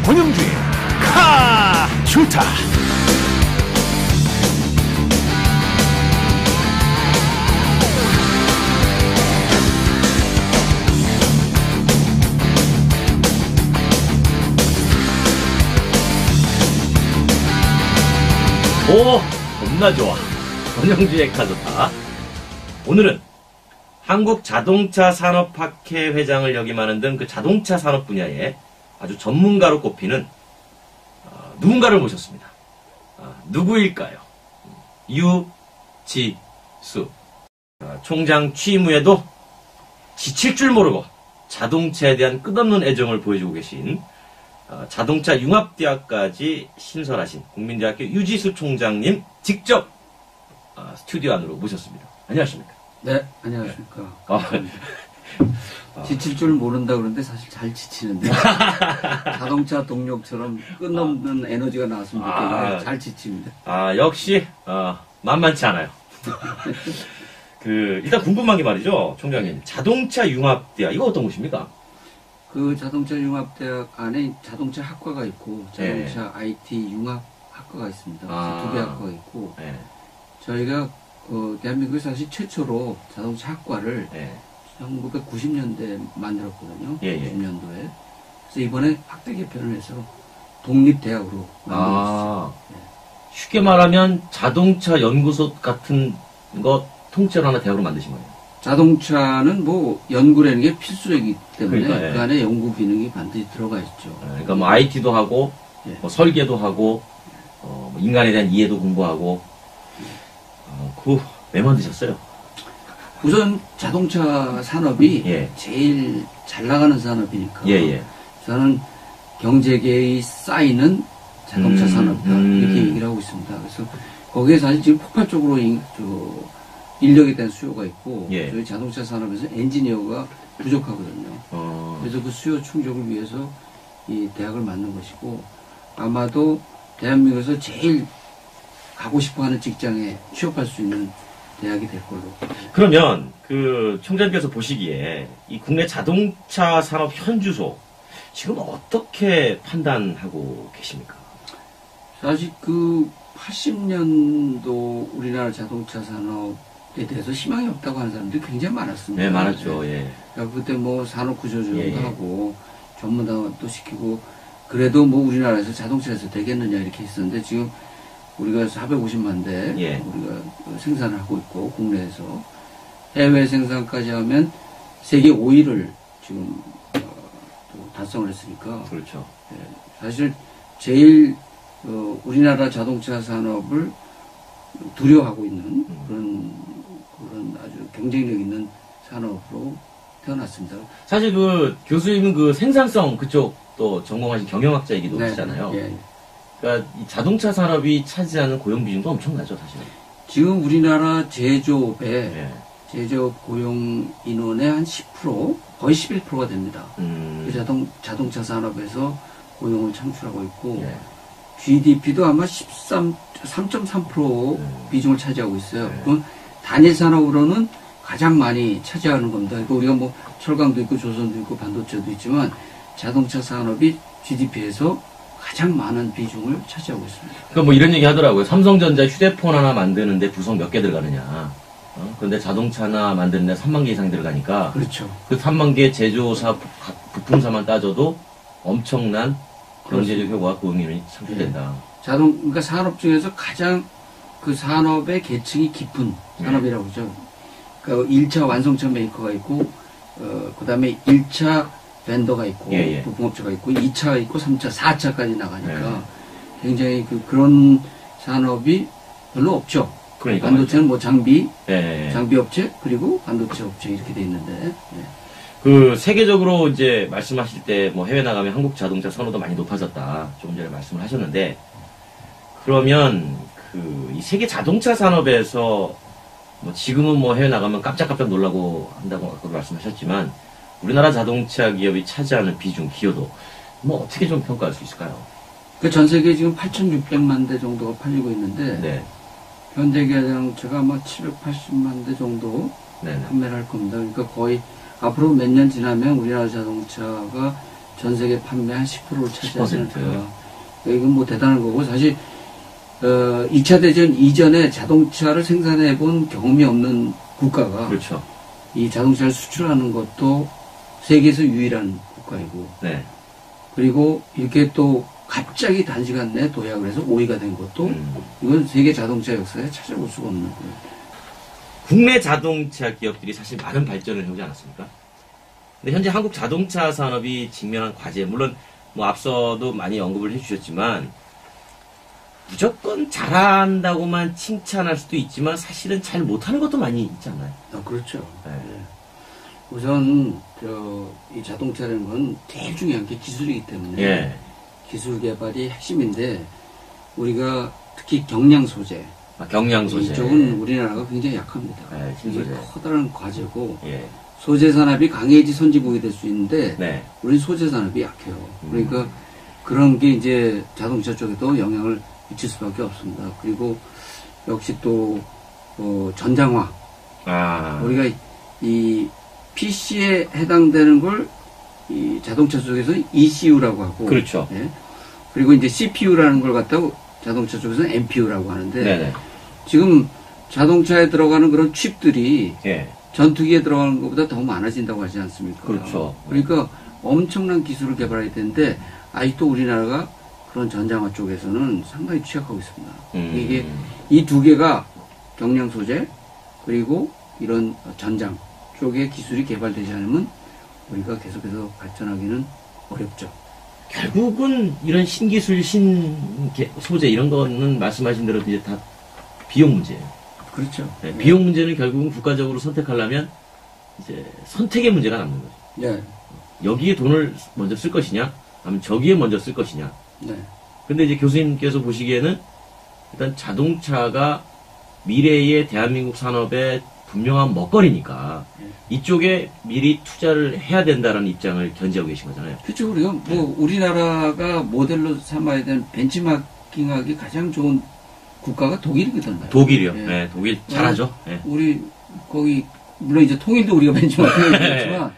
권영주의 카 좋다. 오, 겁나 좋아. 권영주의 카 좋다. 오늘은 한국자동차산업학회 회장을 역임하는 등 그 자동차 산업 분야에 아주 전문가로 꼽히는 누군가를 모셨습니다. 누구일까요? 유지수 총장 취임 후에도 지칠 줄 모르고 자동차에 대한 끝없는 애정을 보여주고 계신 자동차 융합대학까지 신설하신 국민대학교 유지수 총장님 직접 스튜디오 안으로 모셨습니다. 안녕하십니까? 네, 안녕하십니까. 지칠 줄 모른다 그러는데 사실 잘 지치는데 자동차 동력처럼 끝없는 에너지가 나왔으면 좋겠는데 잘 지칩니다. 역시 만만치 않아요. 일단 궁금한 게 말이죠, 총장님. 자동차 융합대학 이거 어떤 곳입니까? 그 자동차 융합대학 안에 자동차 학과가 있고 자동차 IT 융합학과가 있습니다. 두 개 학과가 있고 저희가 대한민국에 사실 최초로 자동차 학과를 1990년대에 만들었거든요. 90년도에. 그래서 이번에 학대 개편을 해서 독립대학으로 만들었어요. 쉽게 말하면 자동차 연구소 같은 거 통째로 하나 대학으로 만드신 거예요? 자동차는 뭐 연구라는 게 필수이기 때문에 그러니까, 그 안에 연구 기능이 반드시 들어가 있죠. 그러니까 뭐 IT도 하고 뭐 설계도 하고 뭐 인간에 대한 이해도 공부하고 왜 만드셨어요? 우선 자동차 산업이 제일 잘 나가는 산업이니까 저는 경제계의 쌓이는 자동차 산업이다 이렇게 얘기를 하고 있습니다. 그래서 거기에 사실 지금 폭발적으로 인력에 대한 수요가 있고 저희 자동차 산업에서 엔지니어가 부족하거든요. 그래서 그 수요 충족을 위해서 이 대학을 만든 것이고 아마도 대한민국에서 제일 가고 싶어하는 직장에 취업할 수 있는 대학이 될 걸로. 그러면 총장님께서 보시기에 이 국내 자동차 산업 현주소 지금 어떻게 판단하고 계십니까? 사실 80년도 우리나라 자동차 산업에 대해서 희망이 없다고 하는 사람들이 굉장히 많았습니다. 네, 많았죠. 그러니까 그때 뭐 산업 구조조정도 하고 전문화도 시키고 그래도 뭐 우리나라에서 자동차에서 되겠느냐 이렇게 했었는데 지금 우리가 450만 대 우리가 생산을 하고 있고 국내에서 해외 생산까지 하면 세계 5위를 지금 또 달성을 했으니까 그렇죠. 사실 제일 우리나라 자동차 산업을 두려워하고 있는 그런 아주 경쟁력 있는 산업으로 태어났습니다. 사실 교수님은 생산성 그쪽 또 전공하신 경영학자이기도 하시잖아요. 그러니까 이 자동차 산업이 차지하는 고용 비중도 엄청나죠, 사실. 지금 우리나라 제조업의 제조업 고용 인원의 한 10%, 거의 11%가 됩니다. 자동차 산업에서 고용을 창출하고 있고 GDP도 아마 3.3% 비중을 차지하고 있어요. 그럼 단일 산업으로는 가장 많이 차지하는 겁니다. 그러니까 우리가 뭐 철강도 있고 조선도 있고 반도체도 있지만 자동차 산업이 GDP에서 가장 많은 비중을 차지하고 있습니다. 그러니까 뭐 이런 얘기 하더라고요. 삼성전자 휴대폰 하나 만드는데 부속 몇 개 들어가느냐. 그런데 자동차 하나 만드는데 3만 개 이상 들어가니까. 그렇죠. 그 3만 개 제조사, 부품사만 따져도 엄청난 경제적 효과가 고용인원이 창출된다. 그러니까 산업 중에서 가장 그 산업의 계층이 깊은 산업이라고 그러죠. 그러니까 1차 완성차 메이커가 있고, 그 다음에 1차 벤더가 있고, 부품업체가 있고, 2차 있고, 3차, 4차까지 나가니까 굉장히 그런 산업이 별로 없죠. 그러니까 반도체는 뭐 장비 업체, 그리고 반도체 업체 이렇게 돼 있는데. 세계적으로 이제 말씀하실 때 뭐 해외 나가면 한국 자동차 선호도 많이 높아졌다. 조금 전에 말씀을 하셨는데, 그러면 이 세계 자동차 산업에서 뭐 지금은 뭐 해외 나가면 깜짝깜짝 놀라고 한다고 아까 말씀하셨지만, 우리나라 자동차 기업이 차지하는 비중, 기여도 뭐 어떻게 좀 평가할 수 있을까요? 전 세계에 지금 8,600만 대 정도가 팔리고 있는데 현대기아자동차가 아마 780만 대 정도 판매를 할 겁니다. 그러니까 거의 앞으로 몇 년 지나면 우리나라 자동차가 전 세계 판매 한 10%를 차지하니까 이건 뭐 대단한 거고 사실 2차 대전 이전에 자동차를 생산해 본 경험이 없는 국가가 그렇죠. 이 자동차를 수출하는 것도 세계에서 유일한 국가이고 네. 그리고 이렇게 또 갑자기 단시간 내에 도약을 해서 5위가 된 것도 이건 세계 자동차 역사에 찾아볼 수가 없는 거예요. 국내 자동차 기업들이 사실 많은 발전을 해오지 않았습니까? 근데 현재 한국 자동차 산업이 직면한 과제, 물론 뭐 앞서도 많이 언급을 해주셨지만 무조건 잘한다고만 칭찬할 수도 있지만 사실은 잘 못하는 것도 많이 있지 않나요? 그렇죠. 네. 네. 우선 이 자동차라는 건 제일 중요한 게 기술이기 때문에 예. 기술 개발이 핵심인데 우리가 특히 경량 소재, 경량 소재 이쪽은 우리나라가 굉장히 약합니다. 네, 이게 커다란 과제고 예. 소재 산업이 강해야지 선진국이 될 수 있는데 네. 우리 소재 산업이 약해요. 그러니까 그런 게 이제 자동차 쪽에도 영향을 미칠 수밖에 없습니다. 그리고 역시 또 전장화. 우리가 이 PC에 해당되는 걸 이 자동차 쪽에서 ECU라고 하고, 그렇죠. 예? 그리고 이제 CPU라는 걸 갖다가 자동차 쪽에서는 MPU라고 하는데, 네네. 지금 자동차에 들어가는 그런 칩들이 예. 전투기에 들어가는 것보다 더 많아진다고 하지 않습니까? 그렇죠. 그러니까 엄청난 기술을 개발해야 되는데 아직도 우리나라가 그런 전장화 쪽에서는 상당히 취약하고 있습니다. 이게 이 두 개가 경량 소재 그리고 이런 전장 쪽의 기술이 개발되지 않으면 우리가 계속해서 발전하기는 어렵죠. 결국은 이런 신기술, 소재 이런 거는 말씀하신 대로 이제 다 비용 문제예요. 그렇죠. 네, 비용 문제는 결국은 국가적으로 선택하려면 이제 선택의 문제가 남는 거죠. 네. 여기에 돈을 먼저 쓸 것이냐, 아니면 저기에 먼저 쓸 것이냐. 네. 근데 이제 교수님께서 보시기에는 일단 자동차가 미래의 대한민국 산업의 분명한 먹거리니까 이쪽에 미리 투자를 해야 된다는 입장을 견지하고 계신 거잖아요. 그렇죠. 우리가 뭐 우리나라가 모델로 삼아야 되는 벤치마킹하기 가장 좋은 국가가 독일이거든요. 독일이요. 예. 네, 독일 잘하죠. 네. 우리 거기 물론 이제 통일도 우리가 벤치마킹을 했지만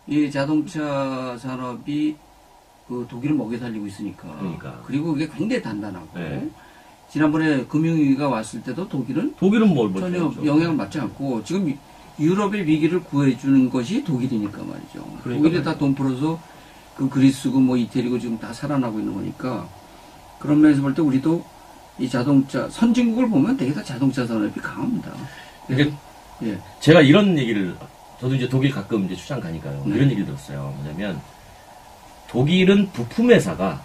이 자동차 산업이 그 독일을 먹여 살리고 있으니까. 그러니까. 그리고 그게 굉장히 단단하고. 네. 지난번에 금융위기가 왔을 때도 독일은 뭘 전혀 영향을 받지 않고 지금 유럽의 위기를 구해주는 것이 독일이니까 말이죠. 독일에 다 돈 풀어서 그 그리스고 뭐 이태리고 지금 다 살아나고 있는 거니까 그런 면에서 볼 때 우리도 이 자동차 선진국을 보면 되게 다 자동차 산업이 강합니다. 이게 예. 제가 이런 얘기를 저도 이제 독일 가끔 이제 출장 가니까요. 이런 얘기를 들었어요. 뭐냐면 독일은 부품 회사가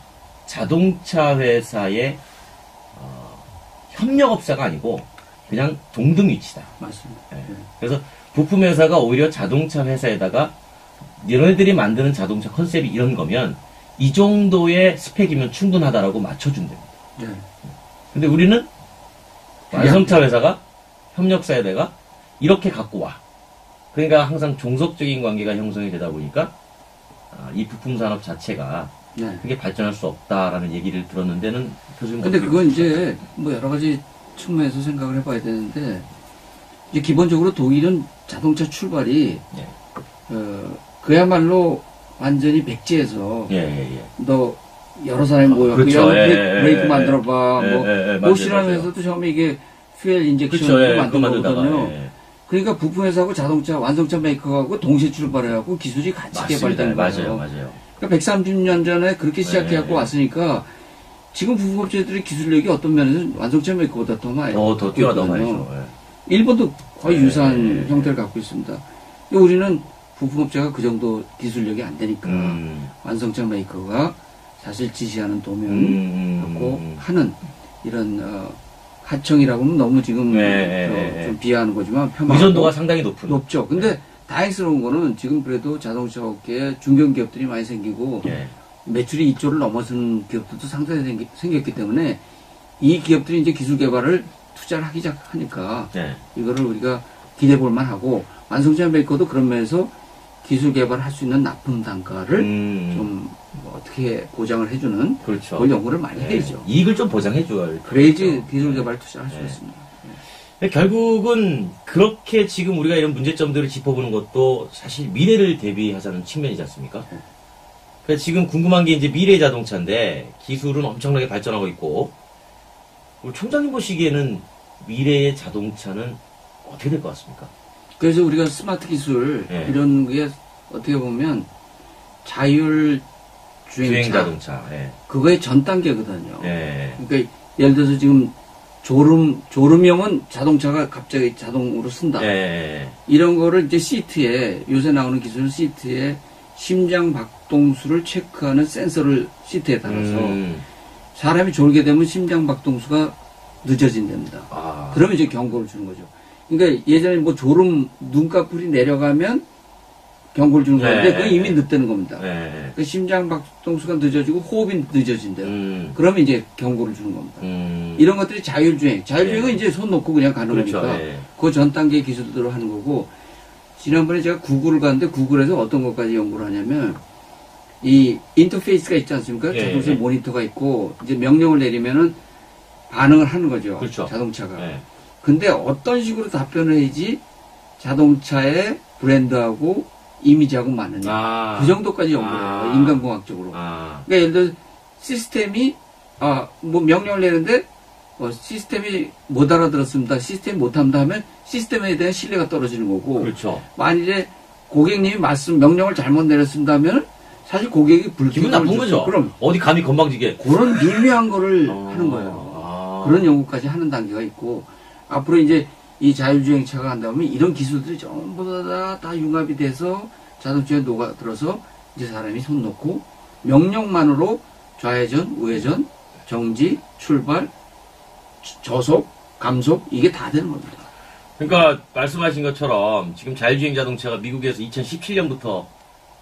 자동차 회사의 협력업사가 아니고 그냥 동등 위치다. 맞습니다. 네. 그래서 부품 회사가 오히려 자동차 회사에다가 너네들이 만드는 자동차 컨셉이 이런 거면 이 정도의 스펙이면 충분하다라고 맞춰준답니다. 네. 근데 우리는 완성차 회사가 협력사에다가 이렇게 갖고 와. 그러니까 항상 종속적인 관계가 형성이 되다 보니까 이 부품 산업 자체가 네. 그게 발전할 수 없다라는 얘기를 들었는데는 교수님. 근데 그건 이제 뭐 여러 가지 측면에서 생각을 해봐야 되는데 이제 기본적으로 독일은 자동차 출발이 예. 그야말로 완전히 백지에서 예. 너 여러 사람이 모여 그렇죠. 브레이크 만들어봐 뭐 보시라는 맞아요. 회사도 처음에 이게 퓨엘 인젝션을 그렇죠. 만든 거거든요. 그러니까 부품 회사하고 자동차 완성차 메이커하고 동시에 출발해갖고 기술이 같이 개발된 거예요. 맞아요. 그러니까 130년 전에 그렇게 시작해갖고 왔으니까 지금 부품업체들의 기술력이 어떤 면에서는 완성차 메이커보다 더 많이 더 뛰어넘어요. 일본도 거의 유사한 형태를 갖고 있습니다. 근데 우리는 부품업체가 그 정도 기술력이 안 되니까 완성차 메이커가 사실 지시하는 도면을 갖고 하는 이런 하청이라고 하면 너무 지금 좀 비하하는 거지만 의존도가 상당히 높죠. 근데 다행스러운 거는 지금 그래도 자동차 업계에 중견기업들이 많이 생기고 매출이 2조를 넘어서는 기업들도 상당히 생겼기 때문에 이 기업들이 이제 기술 개발을 투자를 하기 시작하니까 이거를 우리가 기대해 볼 만하고 완성차 메이커도 그런 면에서 기술 개발을 할 수 있는 납품 단가를 좀 어떻게 보장을 해주는 그런 연구를 많이 해야죠. 이익을 좀 보장해줘야 그래야지 기술 개발 투자를 할 수 있습니다. 결국은 그렇게 지금 우리가 이런 문제점들을 짚어보는 것도 사실 미래를 대비하자는 측면이지 않습니까? 그래서 지금 궁금한 게 이제 미래 자동차인데 기술은 엄청나게 발전하고 있고 우리 총장님 보시기에는 미래의 자동차는 어떻게 될 것 같습니까? 그래서 우리가 스마트 기술 이런 게 어떻게 보면 자율 주행 자동차 그거의 전 단계거든요. 그러니까 예를 들어서 지금 졸음형은 자동차가 갑자기 자동으로 쓴다. 이런 거를 이제 시트에 요새 나오는 기술 시트에 심장 박동수를 체크하는 센서를 시트에 달아서 사람이 졸게 되면 심장 박동수가 늦어진답니다. 그러면 이제 경고를 주는 거죠. 그러니까 예전에 뭐 눈꺼풀이 내려가면 경고를 주는 건데 그건 이미 늦다는 겁니다. 그 심장 박동수가 늦어지고 호흡이 늦어진대요. 그러면 이제 경고를 주는 겁니다. 이런 것들이 자율주행. 자율주행은 이제 손 놓고 그냥 가는 거니까 그 전 단계 기술들로 하는 거고 지난번에 제가 구글을 갔는데 구글에서 어떤 것까지 연구를 하냐면 이 인터페이스가 있지 않습니까? 자동차 모니터가 있고 이제 명령을 내리면은 반응을 하는 거죠. 그렇죠. 자동차가. 근데 어떤 식으로 답변을 해야지 자동차의 브랜드하고 이미지하고 맞느냐. 그 정도까지 연구해요. 인간공학적으로. 그러니까 예를 들어 시스템이 뭐 명령을 내는데 시스템이 못 알아들었습니다. 시스템이 못한다 하면 시스템에 대한 신뢰가 떨어지는 거고. 그렇죠. 만일에 고객님이 명령을 잘못 내렸습니다 하면 사실 고객이 기분 나쁜 거죠. 그럼 어디 감히 건방지게 그런 미묘한 거를 하는 거예요. 그런 연구까지 하는 단계가 있고 앞으로 이제 이 자율주행차가 한다면 이런 기술들이 전부 다 융합이 돼서 자동차에 녹아들어서 이제 사람이 손 놓고 명령만으로 좌회전, 우회전, 정지, 출발, 저속, 감속 이게 다 되는 겁니다. 그러니까 말씀하신 것처럼 지금 자율주행 자동차가 미국에서 2017년부터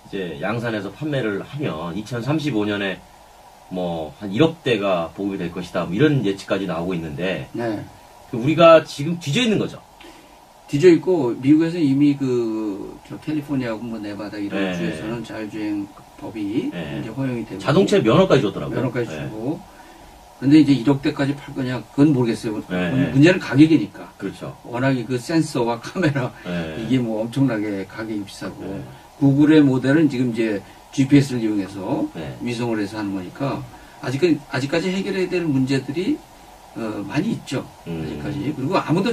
이제 양산해서 판매를 하면 2035년에 뭐 한 1억 대가 보급이 될 것이다. 뭐 이런 예측까지 나오고 있는데 우리가 지금 뒤져 있는 거죠. 뒤져 있고 미국에서 이미 저 캘리포니아하고 뭐 네바다 이런 주에서는 자율주행 법이 이제 허용이 되고 자동차에 면허까지 줬더라고요. 면허까지 주고. 근데 이제 1억 대까지 팔 거냐 그건 모르겠어요. 문제는 가격이니까. 그렇죠. 워낙에 그 센서와 카메라 이게 뭐 엄청나게 가격이 비싸고 구글의 모델은 지금 이제 GPS를 이용해서 위성을 해서 하는 거니까 아직까지 해결해야 될 문제들이 많이 있죠. 아직까지. 그리고 아무도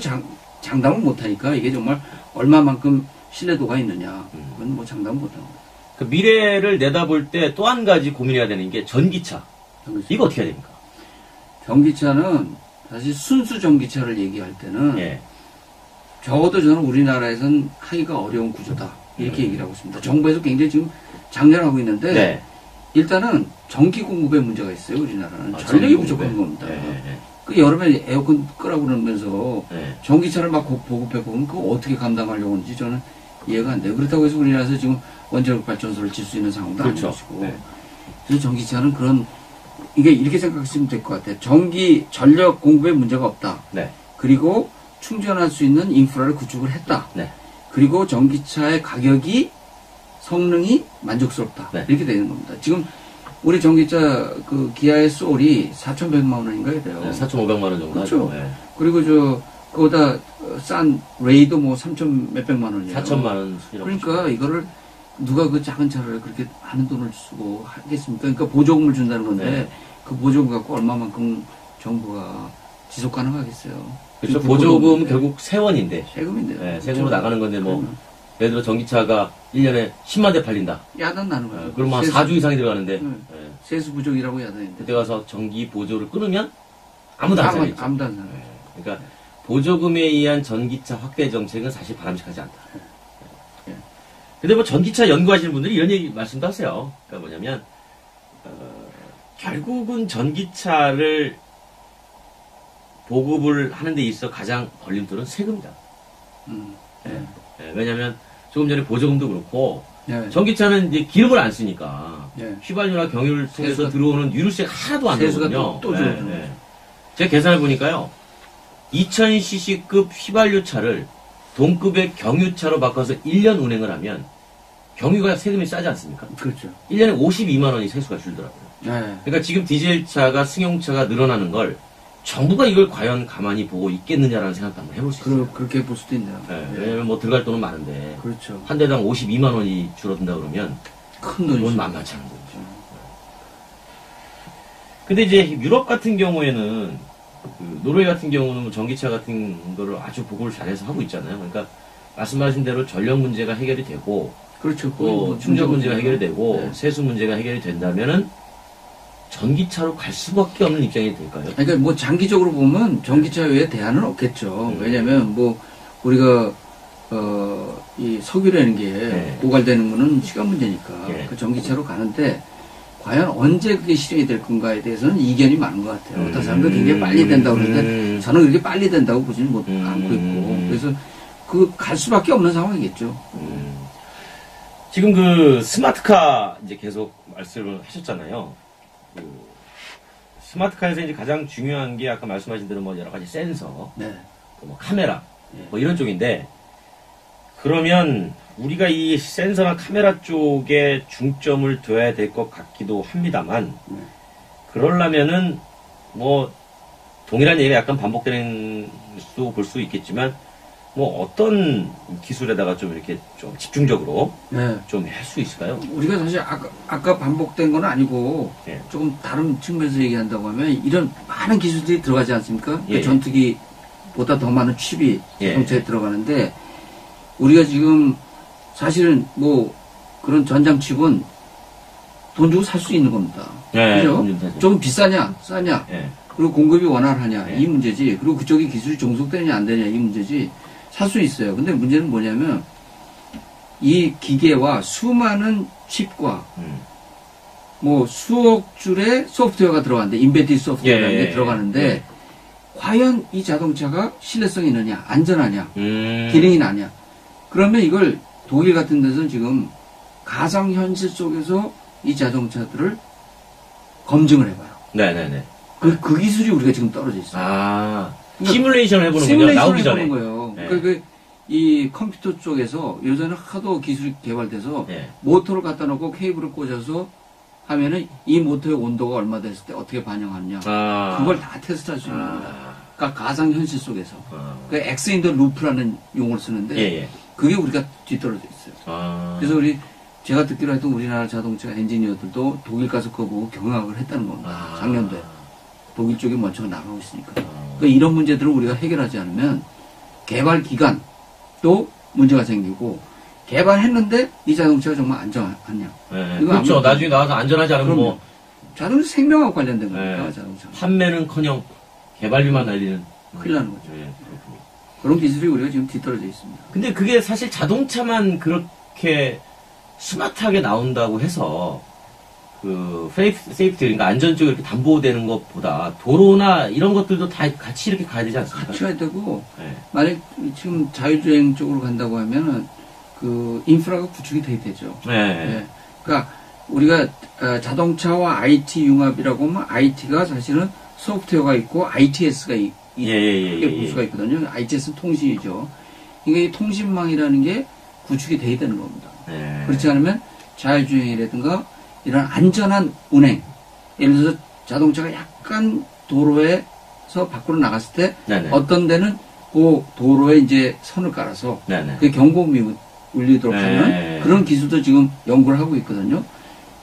장담을 못하니까 이게 정말 얼마만큼 신뢰도가 있느냐 그건 뭐 장담을 못하는 거예요. 그 미래를 내다볼 때 또 한 가지 고민해야 되는 게 전기차. 이거 어떻게 해야 됩니까? 전기차는 사실 순수 전기차를 얘기할 때는 적어도 저는 우리나라에선 하기가 어려운 구조다 이렇게 얘기를 하고 있습니다. 정부에서 굉장히 지금 장려하고 있는데 일단은 전기 공급에 문제가 있어요. 우리나라는 전력이 부족한 겁니다. 그 여름에 에어컨 끄라고 그러면서 전기차를 막 보급해 보면 그거 어떻게 감당하려고 하는지 저는 이해가 안 돼요. 그렇다고 해서 우리나라에서 지금 원자력 발전소를 질 수 있는 상황도 아닌 것이고 그래서 전기차는 이게 이렇게 생각하시면 될 것 같아요. 전력 공급에 문제가 없다. 그리고 충전할 수 있는 인프라를 구축을 했다. 그리고 전기차의 가격이 성능이 만족스럽다. 이렇게 되는 겁니다. 지금 우리 전기차 기아의 소울이 4,100만 원인가요? 돼요. 4,500만 원 정도 그렇죠. 하죠. 그리고 그거보다 싼 레이도 뭐 3,000 몇백만 원이에요. 4천만 원. 그러니까 이거를 누가 그 작은 차를 그렇게 많은 돈을 쓰고 하겠습니까? 그러니까 보조금을 준다는 건데 그 보조금 갖고 얼마만큼 정부가 지속 가능하겠어요. 그렇죠. 보조금 결국 세원인데. 세금인데. 세금으로 나가는 건데 뭐 예를 들어 전기차가 1년에 10만 대 팔린다. 야단 나는 거죠. 그러면 한 4주 이상이 들어가는데. 세수 부족이라고 야단인데. 그때 가서 전기 보조를 끊으면 아무도 안 살겠죠. 아무도 안 살아요. 그러니까 보조금에 의한 전기차 확대 정책은 사실 바람직하지 않다. 근데 뭐 전기차 연구하시는 분들이 이런 얘기 말씀도 하세요. 그러니까 뭐냐면 결국은 전기차를 보급을 하는 데 있어 가장 걸림돌은 세금이다. 왜냐하면 조금 전에 보조금도 그렇고 전기차는 이제 기름을 안 쓰니까 휘발유나 경유를 통해서 들어오는 유류세가 하나도 안 들어오거든요. 또 들어오죠. 제가 계산해 보니까요. 2000cc급 휘발유 차를 동급의 경유차로 바꿔서 1년 운행을 하면 경유가 세금이 싸지 않습니까? 그렇죠. 1년에 52만 원이 세수가 줄더라고요. 그러니까 지금 디젤차가 승용차가 늘어나는 걸 정부가 이걸 과연 가만히 보고 있겠느냐라는 생각도 한번 해볼 수 있어요. 그렇게 볼 수도 있네요. 왜냐면 뭐 들어갈 돈은 많은데 그렇죠. 한 대당 52만 원이 줄어든다 그러면 큰 돈이죠. 그건 만만치 않은 거죠. 근데 이제 유럽 같은 경우에는 그 노르웨이 같은 경우는 전기차 같은 거를 아주 보고를 잘해서 하고 있잖아요. 그러니까 말씀하신 대로 전력 문제가 해결이 되고, 그렇죠. 또 충전 문제가 해결이 되고, 네. 세수 문제가 해결이 된다면은 전기차로 갈 수밖에 없는 입장이 될까요? 그러니까 뭐 장기적으로 보면 전기차 외에 대안은 없겠죠. 왜냐면 뭐 우리가 이 석유라는 게 네. 고갈되는 거는 시간 문제니까 네. 그 전기차로 가는데 과연 언제 그게 실행이 될 건가에 대해서는 이견이 많은 것 같아요. 어떤 사람들 굉장히 빨리 된다고 그러는데 저는 그렇게 빨리 된다고 보지는 않고 있고 그래서 그 갈 수밖에 없는 상황이겠죠. 지금 그 스마트카 이제 계속 말씀을 하셨잖아요. 그 스마트카에서 이제 가장 중요한 게 아까 말씀하신 대로 뭐 여러 가지 센서, 네. 뭐 카메라, 네. 뭐 이런 쪽인데 그러면 우리가 이 센서나 카메라 쪽에 중점을 둬야 될 것 같기도 합니다만 네. 그러려면은 뭐 동일한 얘기가 약간 반복되는 수도 볼 수 있겠지만 뭐 어떤 기술에다가 좀 이렇게 좀 집중적으로 네. 좀 할 수 있을까요? 우리가 사실 아까 반복된 건 아니고 예. 조금 다른 측면에서 얘기한다고 하면 이런 많은 기술들이 들어가지 않습니까? 예. 전투기보다 더 많은 칩이 예. 자동차에 들어가는데 우리가 지금 사실은 뭐 그런 전장칩은 돈 주고 살 수 있는 겁니다. 예, 그죠? 조금 비싸냐, 싸냐, 예. 그리고 공급이 원활하냐 예. 이 문제지. 그리고 그쪽이 기술이 종속되느냐 안 되느냐 이 문제지. 살 수 있어요. 근데 문제는 뭐냐면 이 기계와 수많은 칩과 뭐 수억 줄의 소프트웨어가 들어가는데 인베디드 소프트웨어라는 게 들어가는데 과연 이 자동차가 신뢰성이 있느냐, 안전하냐, 기능이 나냐. 그러면 이걸 독일 같은 데서는 지금 가상현실 속에서 이 자동차들을 검증을 해봐요. 네네네. 그 기술이 우리가 지금 떨어져 있어요. 아, 그러니까 시뮬레이션을 해보는군요. 나오기 전에. 해보는 거예요. 네. 그러니까 이 컴퓨터 쪽에서 요새는 하도 기술이 개발돼서 네. 모터를 갖다 놓고 케이블을 꽂아서 하면은 이 모터의 온도가 얼마 됐을 때 어떻게 반영하느냐. 아. 그걸 다 테스트할 수 있는 겁니다. 그러니까 가상현실 속에서. 아. 그 엑스인더 루프라는 용어를 쓰는데 예. 그게 우리가 뒤떨어져 있어요. 아. 그래서 제가 듣기로 했던 우리나라 자동차 엔지니어들도 독일 가서 그거 보고 경악을 했다는 겁니다. 아. 작년도에. 독일 쪽에 먼저 나가고 있으니까. 그러니까 이런 문제들을 우리가 해결하지 않으면 개발 기간도 문제가 생기고 개발했는데 이 자동차가 정말 안전하냐. 네. 그렇죠. 나중에 나와서 안전하지 않으면 뭐 자동차 생명하고 관련된 거니까 네. 자동차. 판매는커녕 개발비만 날리는 큰일 나는 거죠. 네, 그렇군요. 그런 기술이 우리가 지금 뒤떨어져 있습니다. 근데 그게 사실 자동차만 그렇게 스마트하게 나온다고 해서 그 세이프티 그러니까 안전 쪽에 이렇게 담보되는 것보다 도로나 이런 것들도 다 같이 이렇게 가야 되지 않습니까? 같이 가야 되고 네. 만약 지금 자율주행 쪽으로 간다고 하면은 그 인프라가 구축이 돼야 되죠. 네. 그러니까 우리가 자동차와 IT 융합이라고 하면 IT가 사실은 소프트웨어가 있고 ITS가 이게 부수가 있거든요. ITS는 통신이죠. 그러니까 이 통신망이라는 게 구축이 돼야 되는 겁니다. 네. 그렇지 않으면 자율주행이라든가 이런 안전한 운행, 예를 들어서 자동차가 약간 도로에서 밖으로 나갔을 때 네네. 어떤 데는 그 도로에 이제 선을 깔아서 네네. 그 경보음이 울리도록 하는 그런 기술도 지금 연구를 하고 있거든요.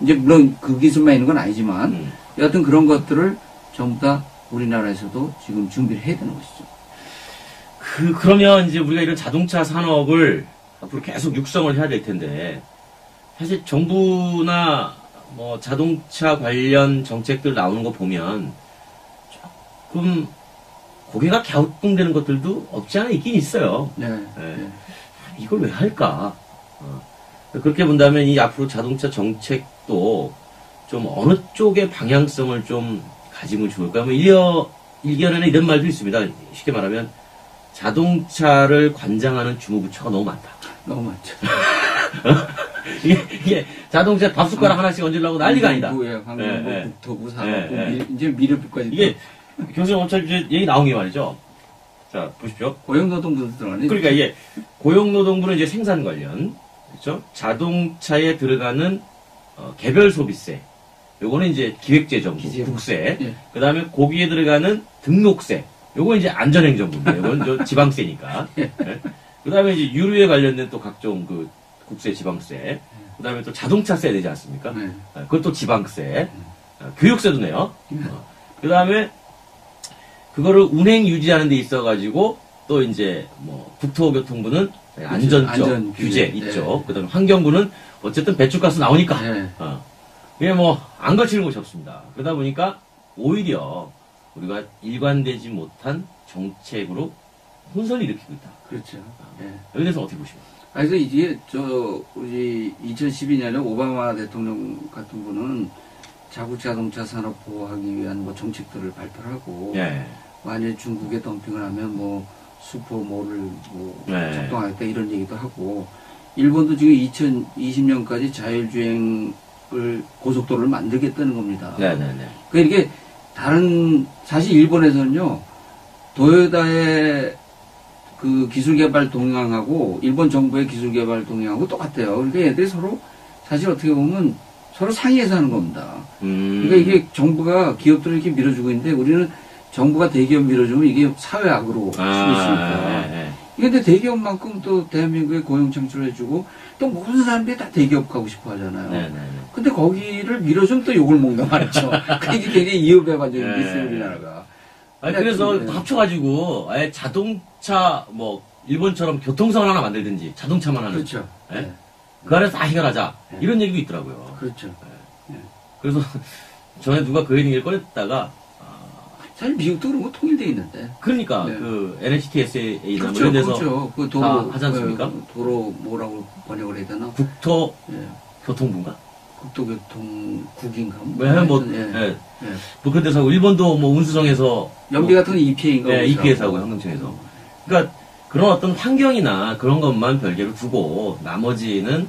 이제 물론 그 기술만 있는 건 아니지만 여하튼 그런 것들을 전부 다 우리나라에서도 지금 준비를 해야 되는 것이죠. 그러면 이제 우리가 이런 자동차 산업을 앞으로 계속 육성을 해야 될 텐데 사실 정부나 뭐 자동차 관련 정책들 나오는 거 보면 조금 고개가 갸우뚱되는 것들도 없지 않아 있긴 있어요. 네. 이걸 왜 할까? 그렇게 본다면 이 앞으로 자동차 정책도 좀 어느 쪽의 방향성을 좀 가지면 좋을까? 뭐 일견에는 이런 말도 있습니다. 쉽게 말하면 자동차를 관장하는 주무부처가 너무 많다. 너무 많죠. 이게 자동차 밥숟가락 하나씩 얹으려고 난리가 아니다. 환경부, 국토부, 사업부, 이제 미래부까지. 이게 교수님 엄청 얘기 나온 게 말이죠. 자, 보십시오. 고용노동부도 들어가네. 그러니까 이게 고용노동부는 이제 생산 관련, 그렇죠? 자동차에 들어가는 개별 소비세, 요거는 이제 기획재정부, 국세. 예. 그 다음에 거기에 들어가는 등록세, 요거 이제 안전행정부인데, 요건 지방세니까. 예. 네? 그 다음에 이제 유류에 관련된 또 각종 그 국세, 지방세. 그 다음에 또 자동차세 되지 않습니까? 네. 그것도 지방세. 교육세도 내요. 그 다음에 그거를 운행 유지하는 데 있어가지고 또 이제 뭐 국토교통부는 안전적 규제 있죠. 네. 그 다음에 환경부는 어쨌든 배출가스 나오니까. 네. 이게 뭐 안 거치는 곳이 없습니다. 그러다 보니까 오히려 우리가 일관되지 못한 정책으로 혼선을 일으키고 있다. 그렇죠. 네. 여기 대해서 어떻게 보십니까? 그래서 이게 우리 2012년에 오바마 대통령 같은 분은 자국 자동차 산업 보호하기 위한 뭐 정책들을 발표를 하고 네. 만일 중국에 덤핑을 하면 뭐 슈퍼몰을 뭐 네. 작동하겠다 이런 얘기도 하고 일본도 지금 2020년까지 자율주행을 고속도로를 만들겠다는 겁니다. 네네네. 그러니까 이게 사실 일본에서는요 도요타의 그 기술개발 동향하고 일본 정부의 기술개발 동향하고 똑같아요. 그러니까 얘들이 서로 사실 어떻게 보면 서로 상의해서 하는 겁니다. 그러니까 이게 정부가 기업들을 이렇게 밀어주고 있는데 우리는 정부가 대기업 밀어주면 이게 사회악으로 쓰고 있으니까. 근데 대기업만큼 또 대한민국에 고용 창출해주고 또 모든 사람들이 다 대기업 가고 싶어 하잖아요. 근데 거기를 밀어주면 또 욕을 먹는단 말이죠. 그게 굉장히 이율배반적인 게 있어요, 우리나라가. 아니, 그래서 합쳐가지고 아예 자동차 뭐 일본처럼 교통사고 하나 만들든지 자동차만 하는. 그렇죠. 네? 그 안에서 다 해결하자. 이런 얘기도 있더라고요. 그렇죠. 그래서 전에 누가 그 얘기를 꺼냈다가 사실 미국도 그런 거 통일되어 있는데. 그러니까 그 NHTSA나 그렇죠, 이런 데서 그렇죠. 그 도로 하지 않습니까? 도로 뭐라고 번역을 해야 되나? 국토교통부인가? 국토교통국인가? 뭐 그런 데서 하고 일본도 뭐 운수성에서 연비 같은 건 EPA인가? 네, EPA에서 하고 환경청에서. 그러니까 그런 어떤 환경이나 그런 것만 별개로 두고 나머지는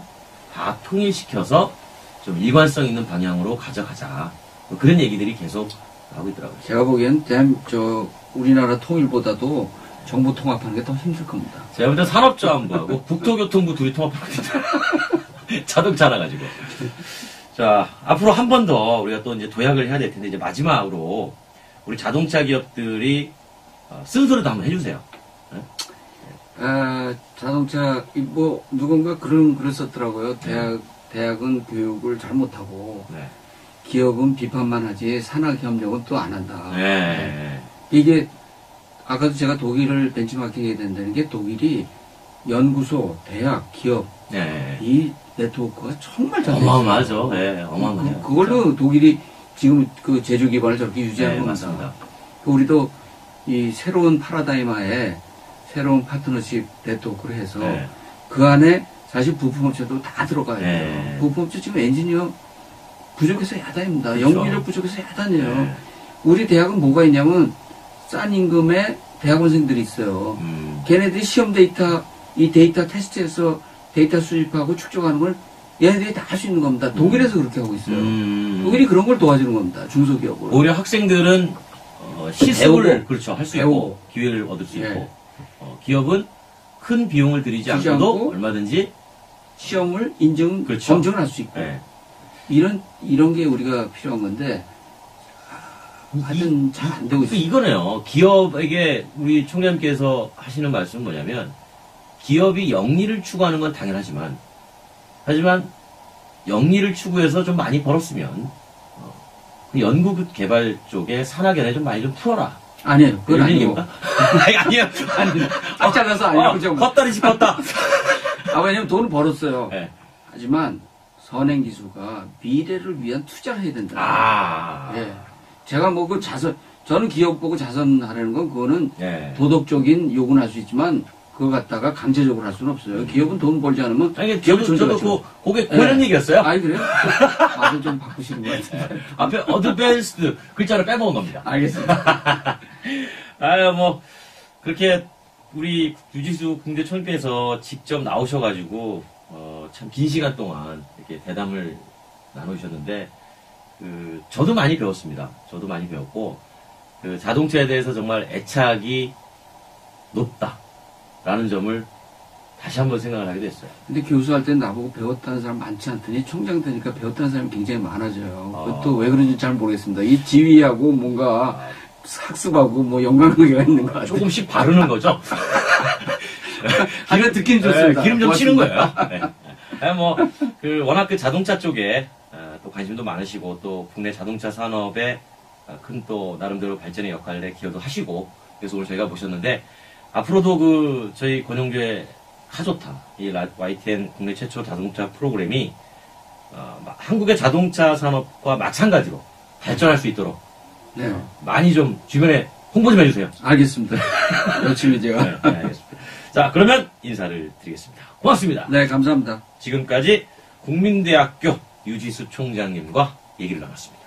다 통일시켜서 좀 일관성 있는 방향으로 가져가자. 뭐 그런 얘기들이 계속 하고 있더라고요. 제가 보기엔 우리나라 통일보다도 정부 통합하는 게 더 힘들 겁니다. 제가 볼 때 산업자원부하고 국토교통부 둘이 통합하거든요. 자동차 하나 가지고. 자, 앞으로 한 번 더 우리가 또 이제 도약을 해야 될 텐데, 이제 마지막으로 우리 자동차 기업들이 쓴소리도 한번 해주세요. 네? 자동차, 뭐, 누군가 그랬었더라고요. 대학은 교육을 잘못하고, 네. 기업은 비판만 하지, 산학협력은 또 안 한다. 네. 이게, 아까도 제가 독일을 벤치마킹 해야 된다는 게 독일이 연구소, 대학, 기업, 이 네트워크가 정말 잘 됐어요. 어마어마하죠. 네, 어마어마해요. 그걸로 독일이 지금 그 제조 기반을 저렇게 유지하는 겁니다. 맞습니다. 우리도 이 새로운 파라다임 하에 새로운 파트너십 네트워크를 해서 그 안에 사실 부품업체도 다 들어가야 돼요. 부품업체 지금 엔지니어 부족해서 야단입니다. 그렇죠. 연구인력 부족해서 야단이에요. 우리 대학은 뭐가 있냐면 싼 임금의 대학원생들이 있어요. 걔네들이 시험 데이터, 이 데이터 테스트해서 데이터 수집하고 축적하는 걸 얘네들이 다 할 수 있는 겁니다. 독일에서 그렇게 하고 있어요. 독일이 그런 걸 도와주는 겁니다. 중소기업을. 오히려 학생들은 시습을 그렇죠. 할 수 있고 기회를 얻을 수 있고 기업은 큰 비용을 들이지 않고도 얼마든지 시험을 인증, 그렇죠. 검증을 할 수 있고 이런 게 우리가 필요한 건데 하여튼 잘 안 되고 있어요. 이거네요. 기업에게 우리 총장님께서 하시는 말씀은 뭐냐면 기업이 영리를 추구하는 건 당연하지만 하지만 영리를 추구해서 좀 많이 벌었으면 그 연구 개발 쪽에 산학연에 좀 많이 좀 풀어라. 아니에요. 그건 아니고. 아니에요. 딱 잘라서 아니에요. 컸다리지 컸다. 왜냐면 돈을 벌었어요. 하지만 선행기수가 미래를 위한 투자를 해야 된다. 제가 뭐 저는 기업 보고 자선하려는 건 그거는 도덕적인 요구는 할 수 있지만 그거 갖다가 강제적으로 할 수는 없어요. 기업은 돈 벌지 않으면. 아니, 저도 그런 얘기였어요. 아니, 그래요? 말을 좀 바꾸시는 것 같은데. 앞에 어드밴스드 글자를 빼먹은 겁니다. 알겠습니다. 그렇게 우리 유지수 국대총리께서 직접 나오셔가지고, 참 긴 시간 동안 이렇게 대담을 나누셨는데, 저도 많이 배웠습니다. 저도 많이 배웠고, 자동차에 대해서 정말 애착이 높다. 라는 점을 다시 한번 생각을 하게 됐어요. 근데 교수할 때 나보고 배웠다는 사람 많지 않더니 총장 되니까 배웠다는 사람이 굉장히 많아져요. 그것도 왜 그런지 잘 모르겠습니다. 이 지위하고 뭔가 학습하고 뭐 연관관계가 있는 것 같아요. 조금씩 바르는 거죠? 기름 듣긴 좋습니다. 기름 좀 치는 거예요. 워낙 자동차 쪽에 또 관심도 많으시고 또 국내 자동차 산업에 큰 또 나름대로 발전의 역할에 기여도 하시고 그래서 오늘 저희가 모셨는데 앞으로도 그 저희 권영주의 하조타 이 YTN 국내 최초 자동차 프로그램이 한국의 자동차 산업과 마찬가지로 발전할 수 있도록 네. 많이 좀 주변에 홍보 좀 해주세요. 알겠습니다. 열심히 제가. 네, 알겠습니다. 자, 그러면 인사를 드리겠습니다. 고맙습니다. 네, 감사합니다. 지금까지 국민대학교 유지수 총장님과 얘기를 나눴습니다.